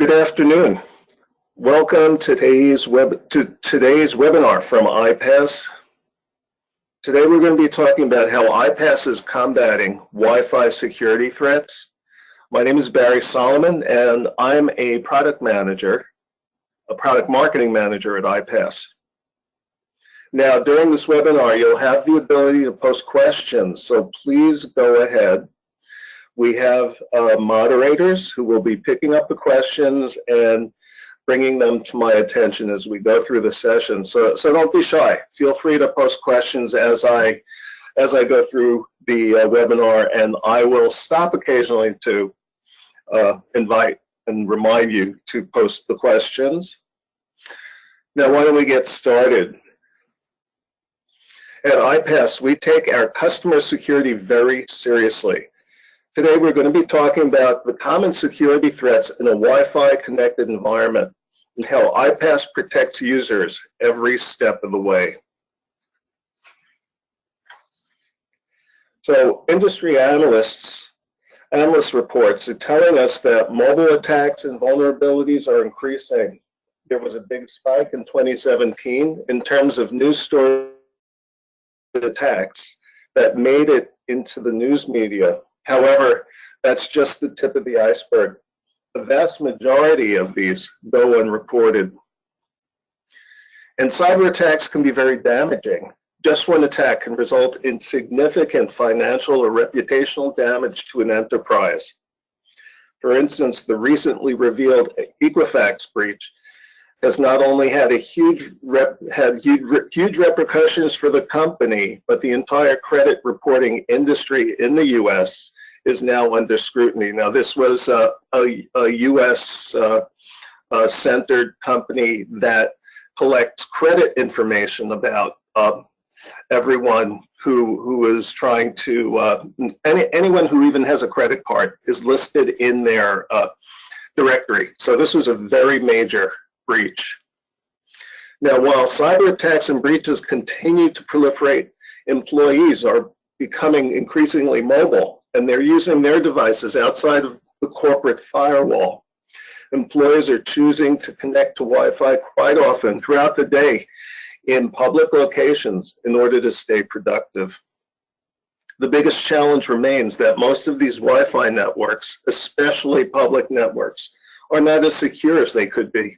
Good afternoon. Welcome to today's webinar from iPass. Today we're going to be talking about how iPass is combating Wi-Fi security threats. My name is Barry Solomon, and I'm a product marketing manager at iPass. Now, during this webinar, you'll have the ability to post questions, so please go ahead. We have moderators who will be picking up the questions and bringing them to my attention as we go through the session. So don't be shy. Feel free to post questions as I go through the webinar, and I will stop occasionally to invite and remind you to post the questions. Now, why don't we get started? At iPass, we take our customer security very seriously. Today, we're going to be talking about the common security threats in a Wi-Fi connected environment and how iPass protects users every step of the way. So, industry analyst reports are telling us that mobile attacks and vulnerabilities are increasing. There was a big spike in 2017 in terms of news story attacks that made it into the news media. However, that's just the tip of the iceberg. The vast majority of these go unreported. And cyber attacks can be very damaging. Just one attack can result in significant financial or reputational damage to an enterprise. For instance, the recently revealed Equifax breach has not only had huge repercussions for the company, but the entire credit reporting industry in the U.S. is now under scrutiny. Now, this was a U.S. centered company that collects credit information about everyone who is trying to, anyone who even has a credit card is listed in their directory. So this was a very major breach. Now, while cyber attacks and breaches continue to proliferate, employees are becoming increasingly mobile, and they're using their devices outside of the corporate firewall. Employees are choosing to connect to Wi-Fi quite often throughout the day in public locations in order to stay productive. The biggest challenge remains that most of these Wi-Fi networks, especially public networks, are not as secure as they could be.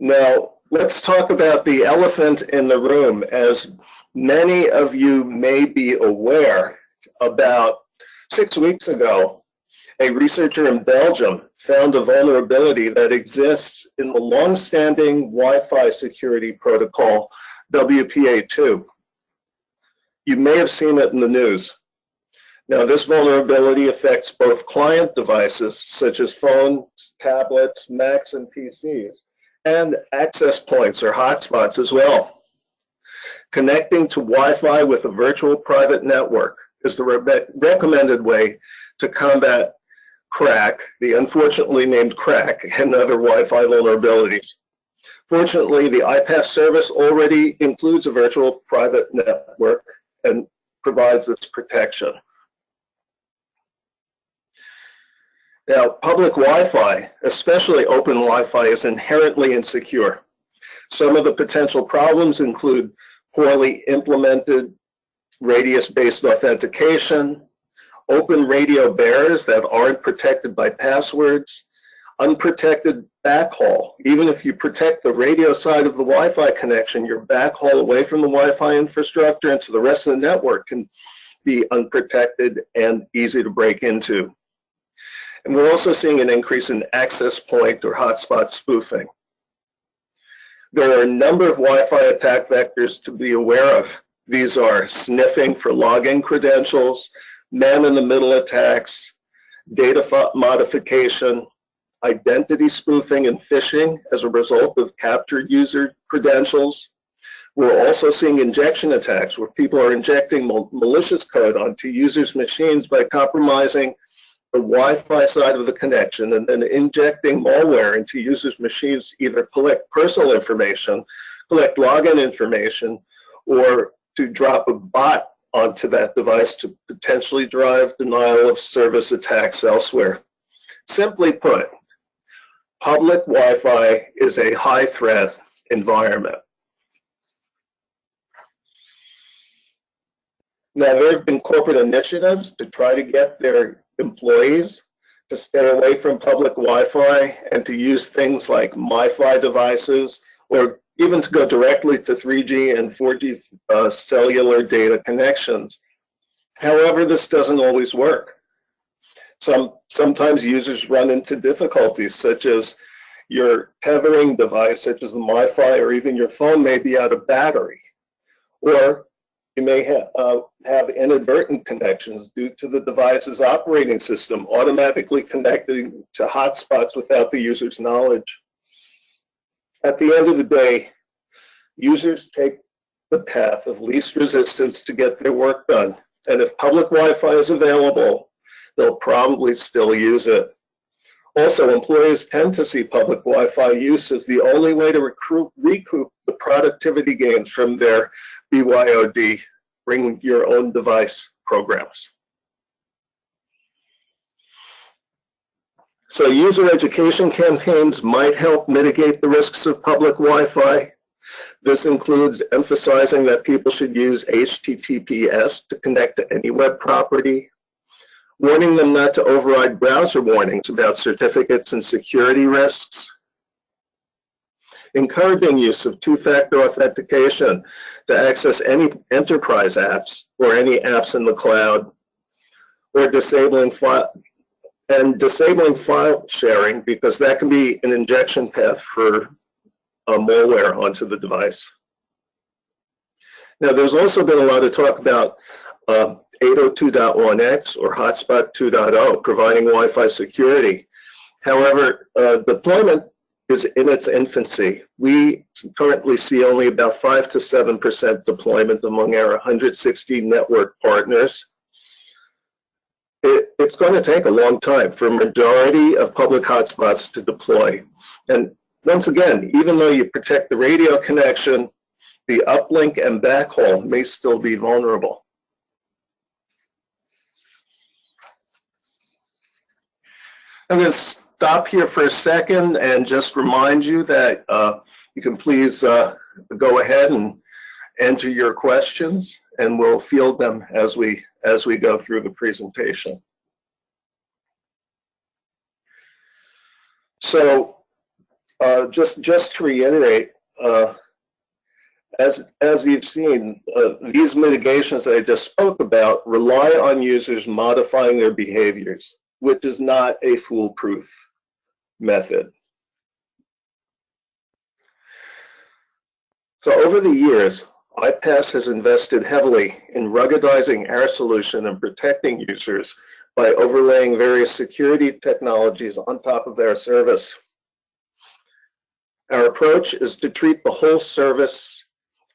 Now, let's talk about the elephant in the room. As many of you may be aware, about 6 weeks ago, a researcher in Belgium found a vulnerability that exists in the long-standing Wi-Fi security protocol, WPA2. You may have seen it in the news. Now, this vulnerability affects both client devices, such as phones, tablets, Macs, and PCs, and access points or hotspots as well. Connecting to Wi-Fi with a virtual private network is the recommended way to combat crack, the unfortunately named crack, and other Wi-Fi vulnerabilities. Fortunately, the iPass service already includes a virtual private network and provides this protection. Now, public Wi-Fi, especially open Wi-Fi, is inherently insecure. Some of the potential problems include poorly implemented radius-based authentication, open radio bearers that aren't protected by passwords, unprotected backhaul. Even if you protect the radio side of the Wi-Fi connection, your backhaul away from the Wi-Fi infrastructure and to the rest of the network can be unprotected and easy to break into. And we're also seeing an increase in access point or hotspot spoofing. There are a number of Wi-Fi attack vectors to be aware of. These are sniffing for login credentials, man-in-the-middle attacks, data modification, identity spoofing and phishing as a result of captured user credentials. We're also seeing injection attacks where people are injecting malicious code onto users' machines by compromising the Wi-Fi side of the connection and then injecting malware into users' machines to either collect personal information, collect login information, or to drop a bot onto that device to potentially drive denial of service attacks elsewhere. Simply put, public Wi-Fi is a high-threat environment. Now, there have been corporate initiatives to try to get their employees to stay away from public Wi-Fi and to use things like MiFi devices, or even to go directly to 3G and 4G cellular data connections. However, this doesn't always work. Sometimes users run into difficulties, such as your tethering device, such as the MiFi, or even your phone may be out of battery, or you may have inadvertent connections due to the device's operating system automatically connecting to hotspots without the user's knowledge. At the end of the day, users take the path of least resistance to get their work done. And if public Wi-Fi is available, they'll probably still use it. Also, employees tend to see public Wi-Fi use as the only way to recoup the productivity gains from their BYOD, bring your own device programs. So user education campaigns might help mitigate the risks of public Wi-Fi. This includes emphasizing that people should use HTTPS to connect to any web property, warning them not to override browser warnings about certificates and security risks, encouraging use of two-factor authentication to access any enterprise apps or any apps in the cloud, or disabling file sharing, because that can be an injection path for malware onto the device. Now, there's also been a lot of talk about 802.1x or Hotspot 2.0 providing Wi-Fi security. However, deployment is in its infancy. We currently see only about 5 to 7% deployment among our 160 network partners. It's going to take a long time for a majority of public hotspots to deploy. And once again, even though you protect the radio connection, the uplink and backhaul may still be vulnerable. I'm going to stop here for a second and just remind you that you can please go ahead and enter your questions, and we'll field them as we go through the presentation. So just to reiterate, as you've seen, these mitigations that I just spoke about rely on users modifying their behaviors, which is not a foolproof method. So over the years, iPass has invested heavily in ruggedizing our solution and protecting users by overlaying various security technologies on top of our service. Our approach is to treat the whole service,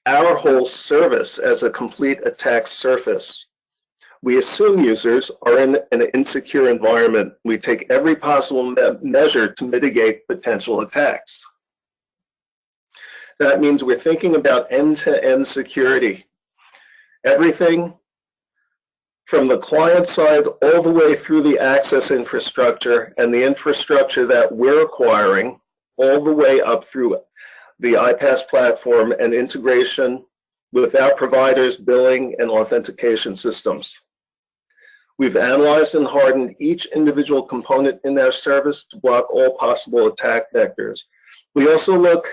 our whole service, as a complete attack surface. We assume users are in an insecure environment. We take every possible measure to mitigate potential attacks. That means we're thinking about end-to-end security. Everything from the client side all the way through the access infrastructure and the infrastructure that we're acquiring, all the way up through the iPass platform and integration with our providers, billing, and authentication systems. We've analyzed and hardened each individual component in our service to block all possible attack vectors. We also look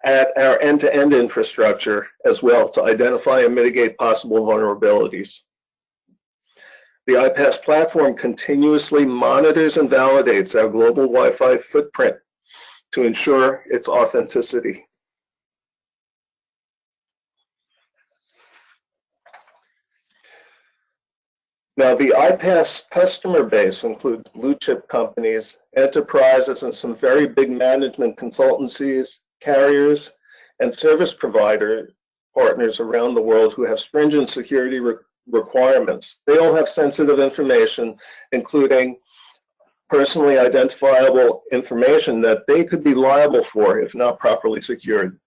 at our end-to-end infrastructure as well to identify and mitigate possible vulnerabilities. The iPass platform continuously monitors and validates our global Wi-Fi footprint to ensure its authenticity. Now, the iPass customer base includes blue chip companies, enterprises, and some very big management consultancies, carriers, and service provider partners around the world who have stringent security requirements. They all have sensitive information, including personally identifiable information that they could be liable for if not properly secured.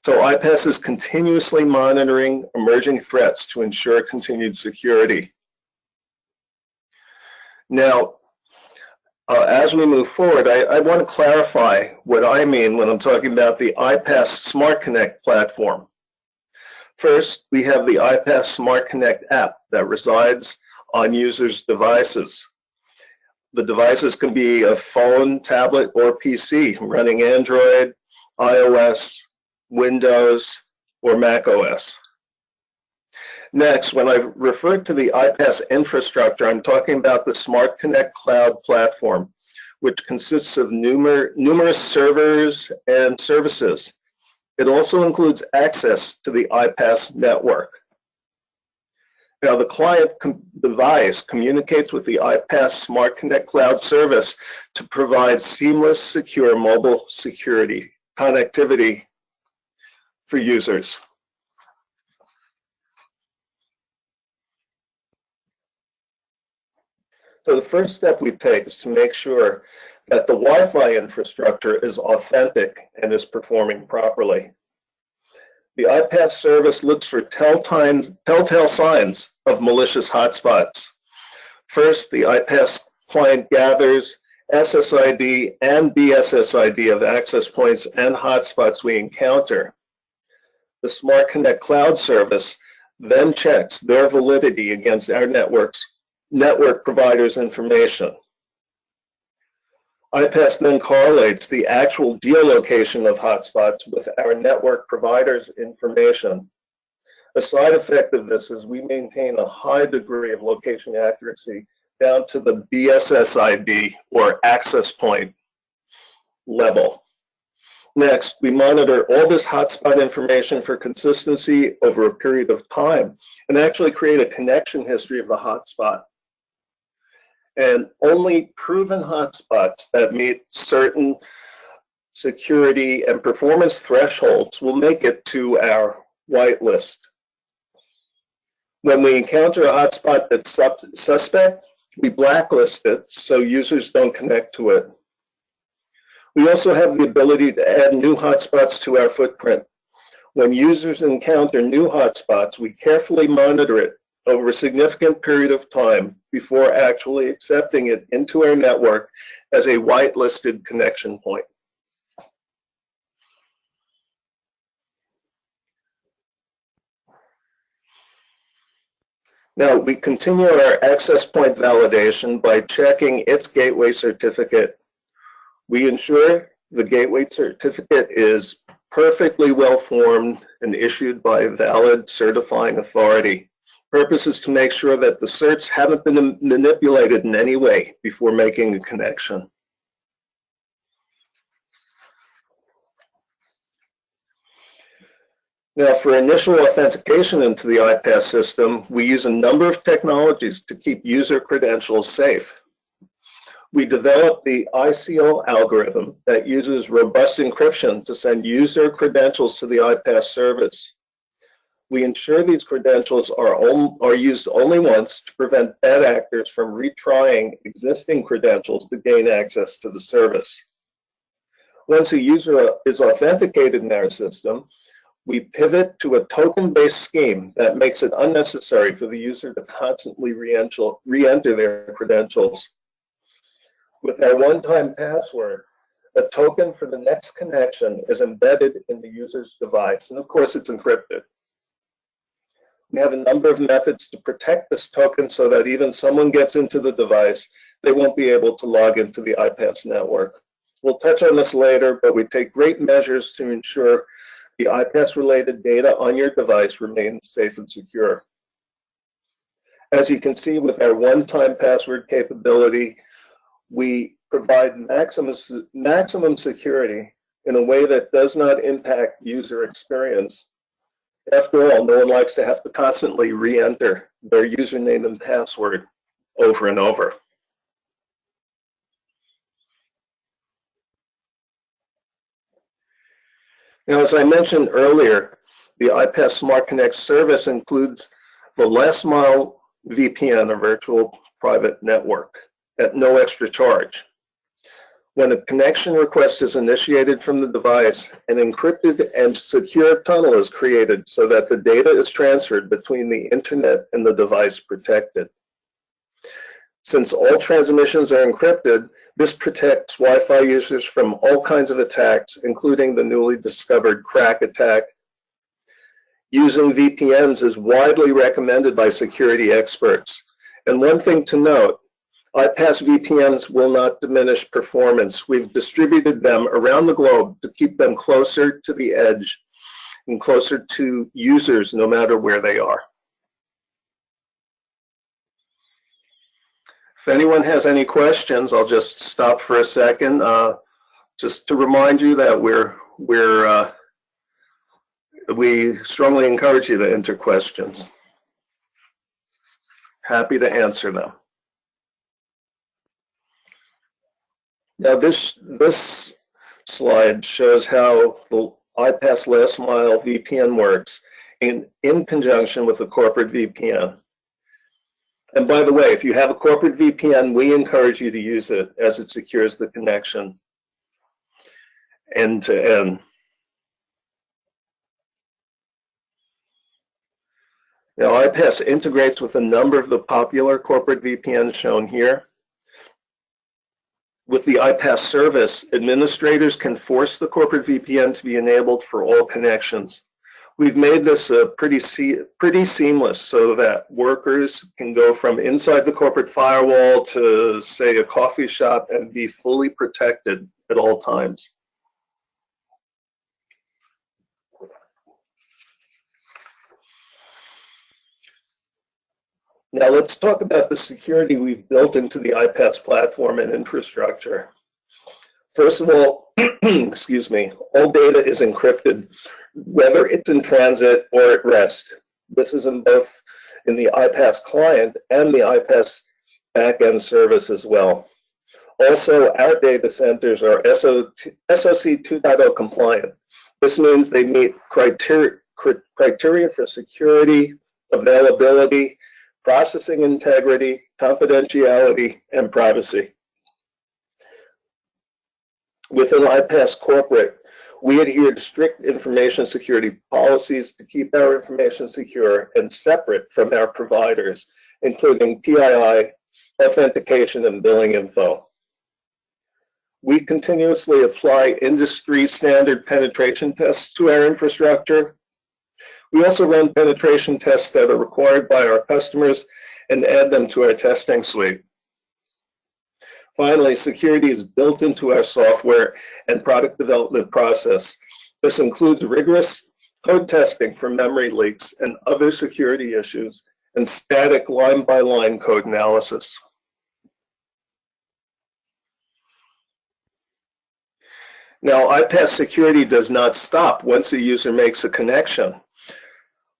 So iPass is continuously monitoring emerging threats to ensure continued security. Now, as we move forward, I want to clarify what I mean when I'm talking about the iPass Smart Connect platform. First, we have the iPass Smart Connect app that resides on users' devices. The devices can be a phone, tablet, or PC running Android, iOS, Windows, or Mac OS. Next, when I refer to the iPass infrastructure, I'm talking about the Smart Connect Cloud platform, which consists of numerous servers and services. It also includes access to the iPass network. Now, the client device communicates with the iPass Smart Connect Cloud service to provide seamless, secure mobile security connectivity for users. So the first step we take is to make sure that the Wi-Fi infrastructure is authentic and is performing properly. The iPass service looks for telltale signs of malicious hotspots. First, the iPass client gathers SSID and BSSID of access points and hotspots we encounter. The Smart Connect Cloud service then checks their validity against our network providers' information. iPass then correlates the actual geolocation of hotspots with our network providers' information. A side effect of this is we maintain a high degree of location accuracy down to the BSSID or access point level. Next, we monitor all this hotspot information for consistency over a period of time and actually create a connection history of the hotspot. And only proven hotspots that meet certain security and performance thresholds will make it to our whitelist. When we encounter a hotspot that's suspect, we blacklist it so users don't connect to it. We also have the ability to add new hotspots to our footprint. When users encounter new hotspots, we carefully monitor it over a significant period of time before actually accepting it into our network as a whitelisted connection point. Now, we continue our access point validation by checking its gateway certificate. We ensure the gateway certificate is perfectly well formed and issued by a valid certifying authority. Purpose is to make sure that the certs haven't been manipulated in any way before making a connection. Now, for initial authentication into the iPass system, we use a number of technologies to keep user credentials safe. We developed the iSeal algorithm that uses robust encryption to send user credentials to the iPass service. We ensure these credentials are used only once to prevent bad actors from retrying existing credentials to gain access to the service. Once a user is authenticated in our system, we pivot to a token-based scheme that makes it unnecessary for the user to constantly re-enter their credentials. With our one-time password, a token for the next connection is embedded in the user's device, and of course it's encrypted. We have a number of methods to protect this token so that even someone gets into the device, they won't be able to log into the iPass network. We'll touch on this later, but we take great measures to ensure the iPass-related data on your device remains safe and secure. As you can see with our one-time password capability, we provide maximum security in a way that does not impact user experience. After all, no one likes to have to constantly re-enter their username and password over and over. Now, as I mentioned earlier, the iPass Smart Connect service includes the last mile VPN, or virtual private network, at no extra charge. When a connection request is initiated from the device, an encrypted and secure tunnel is created so that the data is transferred between the internet and the device protected. Since all transmissions are encrypted, this protects Wi-Fi users from all kinds of attacks, including the newly discovered crack attack. Using VPNs is widely recommended by security experts. And one thing to note, iPass VPNs will not diminish performance. We've distributed them around the globe to keep them closer to the edge and closer to users no matter where they are. If anyone has any questions, I'll just stop for a second. Just to remind you that we strongly encourage you to enter questions. Happy to answer them. Now this slide shows how the iPass last mile VPN works in conjunction with a corporate VPN. And by the way, if you have a corporate VPN, we encourage you to use it as it secures the connection end to end. Now, iPass integrates with a number of the popular corporate VPNs shown here. With the iPass service, administrators can force the corporate VPN to be enabled for all connections. We've made this pretty seamless so that workers can go from inside the corporate firewall to, say, a coffee shop and be fully protected at all times. Now let's talk about the security we've built into the iPass platform and infrastructure. First of all, excuse me, all data is encrypted, whether it's in transit or at rest. This is in both in the iPass client and the iPass backend service as well. Also, our data centers are SOC 2.0 compliant. This means they meet criteria for security, availability, processing integrity, confidentiality, and privacy. Within iPass Corporate, we adhere to strict information security policies to keep our information secure and separate from our providers, including PII, authentication, and billing info. We continuously apply industry standard penetration tests to our infrastructure. We also run penetration tests that are required by our customers and add them to our testing suite. Finally, security is built into our software and product development process. This includes rigorous code testing for memory leaks and other security issues, and static line-by-line code analysis. Now, iPass security does not stop once a user makes a connection.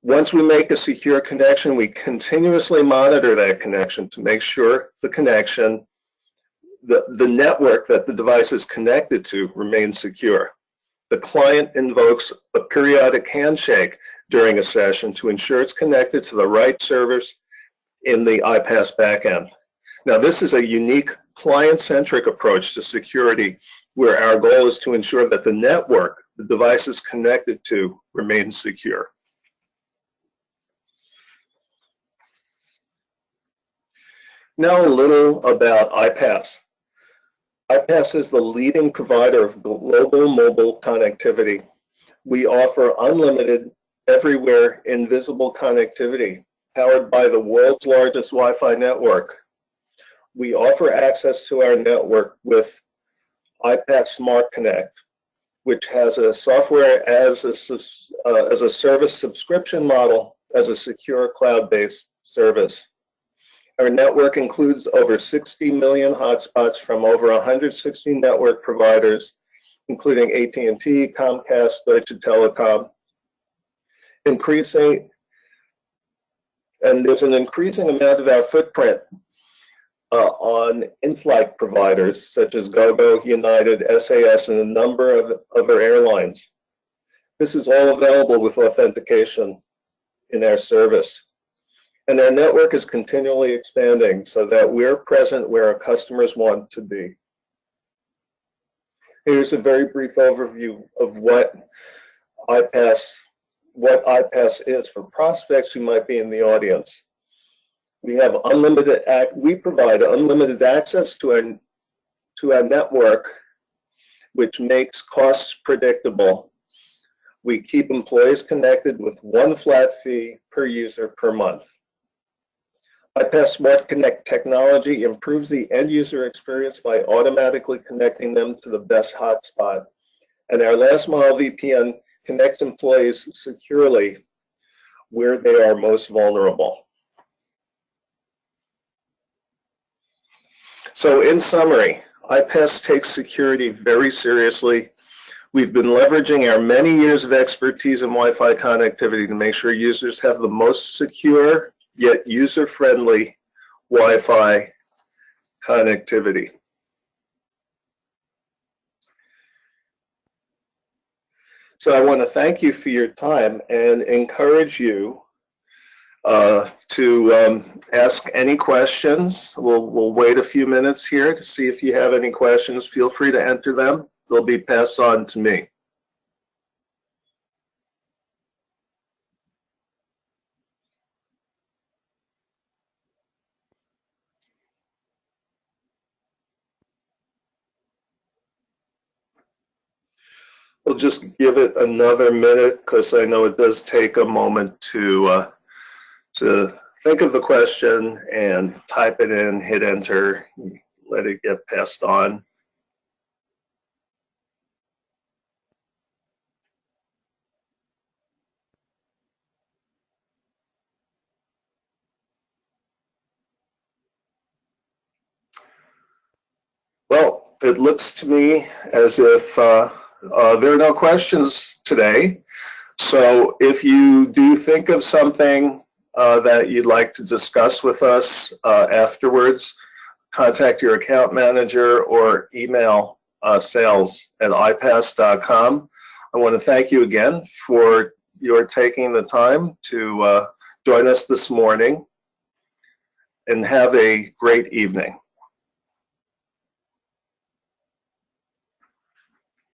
Once we make a secure connection, we continuously monitor that connection to make sure the connection, the network that the device is connected to, remains secure. The client invokes a periodic handshake during a session to ensure it's connected to the right servers in the iPass backend. Now, this is a unique client-centric approach to security, where our goal is to ensure that the network the device is connected to remains secure. Now a little about iPass. iPass is the leading provider of global mobile connectivity. We offer unlimited, everywhere, invisible connectivity, powered by the world's largest Wi-Fi network. We offer access to our network with iPass Smart Connect, which has a software as a service subscription model as a secure cloud-based service. Our network includes over 60 million hotspots from over 160 network providers, including AT&T, Comcast, Deutsche Telekom. And there's an increasing amount of our footprint on in-flight providers such as GoGo, United, SAS, and a number of other airlines. This is all available with authentication in our service. And our network is continually expanding so that we're present where our customers want to be. Here's a very brief overview of what iPass is for prospects who might be in the audience. We provide unlimited access to our network, which makes costs predictable. We keep employees connected with one flat fee per user per month. iPass Smart Connect technology improves the end user experience by automatically connecting them to the best hotspot. And our last mile VPN connects employees securely where they are most vulnerable. So in summary, iPass takes security very seriously. We've been leveraging our many years of expertise in Wi-Fi connectivity to make sure users have the most secure yet user-friendly Wi-Fi connectivity. So I want to thank you for your time and encourage you to ask any questions. We'll wait a few minutes here to see if you have any questions. Feel free to enter them. They'll be passed on to me. We'll just give it another minute because I know it does take a moment to think of the question and type it in, hit enter, let it get passed on. Well, it looks to me as if there are no questions today. So if you do think of something that you'd like to discuss with us afterwards, contact your account manager or email sales@ipass.com. I want to thank you again for your taking the time to join us this morning, and have a great evening.